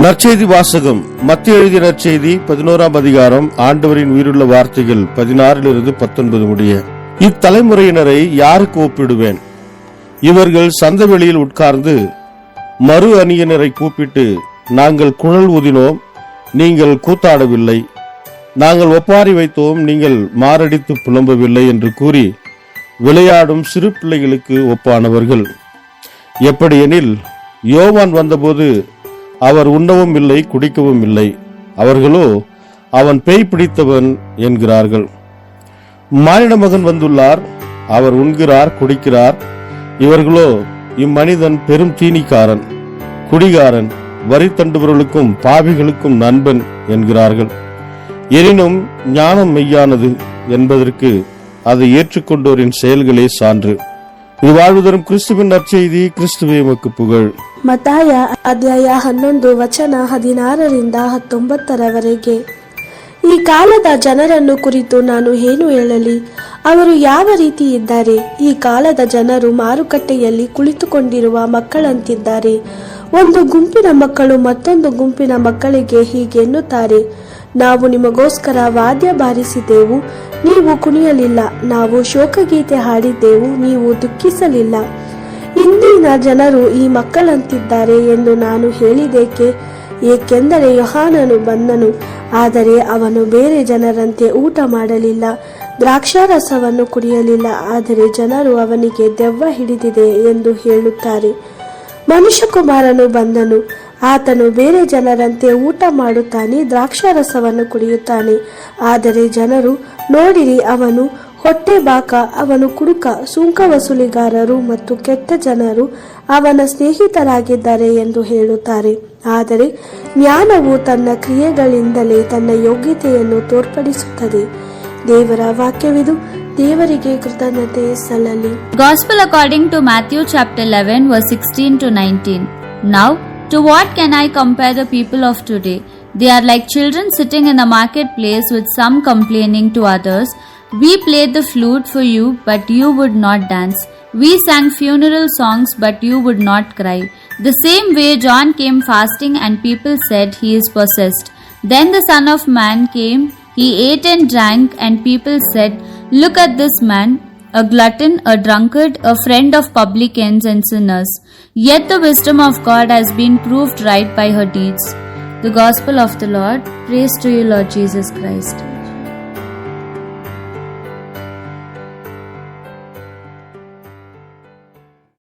நற்செய்தி வாசகம். மத்திய எழுதிய நற்செய்தி 11ஆம் அதிகாரம். ஆண்டவரின் உயிருள்ள வார்த்தைகள் 16 முடிய. இத்தலைமுறையினரை யாருக்கு ஒப்பிடுவேன்? இவர்கள் சந்தவெளியில் உட்கார்ந்து மறு அணியினரை கூப்பிட்டு, நாங்கள் குழல் ஊதினோம், நீங்கள் கூத்தாடவில்லை, நாங்கள் ஒப்பாரி வைத்தோம், நீங்கள் மாரடித்து புலம்பவில்லை என்று கூறி விளையாடும் சிறு பிள்ளைகளுக்கு ஒப்பானவர்கள். எப்படியெனில், யோவான் வந்தபோது அவர் உண்ணவும் இல்லை, குடிக்கவும் இல்லை. அவர்களோ அவன் பேய் பிடித்தவன் என்கிறார்கள். மானிட மகன் வந்துள்ளார், அவர் உண்கிறார், குடிக்கிறார். இவர்களோ இம்மனிதன் பெரும் தீனிக்காரன், குடிகாரன், வரி தண்டுபவர்களுக்கும் பாவிகளுக்கும் நண்பன் என்கிறார்கள். எனினும் ஞானம் மெய்யானது என்பதற்கு அதை ஏற்றுக்கொண்டோரின் செயல்களே சான்று. இது வாழ்வு தரும் கிறிஸ்துவின் நற்செய்தி. கிறிஸ்துவே உமக்கு புகழ். ಮತ್ತಾಯ ಅಧ್ಯಾಯ 11 ವಚನ 16-19 ಈ ಕಾಲದ ಜನರನ್ನು ಕುರಿತು ನಾನು ಏನು ಹೇಳಲಿ? ಅವರು ಯಾವ ರೀತಿ ಇದ್ದಾರೆ? ಈ ಕಾಲದ ಜನರು ಮಾರುಕಟ್ಟೆಯಲ್ಲಿ ಕುಳಿತುಕೊಂಡಿರುವ ಮಕ್ಕಳಂತಿದ್ದಾರೆ. ಒಂದು ಗುಂಪಿನ ಮಕ್ಕಳು ಮತ್ತೊಂದು ಗುಂಪಿನ ಮಕ್ಕಳಿಗೆ ಹೀಗೆನ್ನುತ್ತಾರೆ, ನಾವು ನಿಮಗೋಸ್ಕರ ವಾದ್ಯ ಬಾರಿಸಿದೆವು, ನೀವು ಕುಣಿಯಲಿಲ್ಲ, ನಾವು ಶೋಕಗೀತೆ ಹಾಡಿದ್ದೆವು, ನೀವು ದುಃಖಿಸಲಿಲ್ಲ. ಇಂದಿನ ಜನರು ಈ ಮಕ್ಕಳಂತಿದ್ದಾರೆ ಎಂದು ನಾನು ಹೇಳಿದೇಕೆ? ಏಕೆಂದರೆ ಯೋಹಾನನು ಬಂದನು, ಆದರೆ ಅವನು ಬೇರೆ ಜನರಂತೆ ಊಟ ಮಾಡಲಿಲ್ಲ, ದ್ರಾಕ್ಷಾರಸವನ್ನು ಕುಡಿಯಲಿಲ್ಲ, ಆದರೆ ಜನರು ಅವನಿಗೆ ದೆವ್ವ ಹಿಡಿದಿದೆ ಎಂದು ಹೇಳುತ್ತಾರೆ. ಮನುಷ್ಯಕುಮಾರನು ಬಂದನು, ಆತನು ಬೇರೆ ಜನರಂತೆ ಊಟ ಮಾಡುತ್ತಾನೆ, ದ್ರಾಕ್ಷಾರಸವನ್ನು ಕುಡಿಯುತ್ತಾನೆ, ಆದರೆ ಜನರು, ನೋಡಿರಿ, ಅವನು ಹೊಟ್ಟೆ ಬಾಕ, ಅವನು ಕುಡುಕ, ಸುಂಕ ವಸೂಲಿಗಾರರು ಮತ್ತು ಕೆಟ್ಟ ಜನರು ಅವನ ಸ್ನೇಹಿತರಾಗಿದ್ದಾರೆ ಎಂದು ಹೇಳುತ್ತಾರೆ. ಆದರೆ ಜ್ಞಾನವು ತನ್ನ ಕ್ರಿಯೆಗಳಿಂದಲೇ ತನ್ನ ಯೋಗ್ಯತೆಯನ್ನು ತೋರ್ಪಡಿಸುತ್ತದೆ. ದೇವರ ವಾಕ್ಯವಿದು. ದೇವರಿಗೆ ಕೃತಜ್ಞತೆ ಸಲ್ಲಲಿ. Gospel according to Matthew chapter 11 verse 16-19. Now, to what can I compare the people of today? They are like children sitting in the marketplace, with some complaining to others, we played the flute for you, but you would not dance. We sang funeral songs, but you would not cry. The same way John came fasting, and people said, he is possessed. Then the Son of Man came, he ate and drank, and people said, look at this man, a glutton, a drunkard, a friend of publicans and sinners. Yet the wisdom of God has been proved right by her deeds. The Gospel of the Lord. Praise to you, Lord Jesus Christ.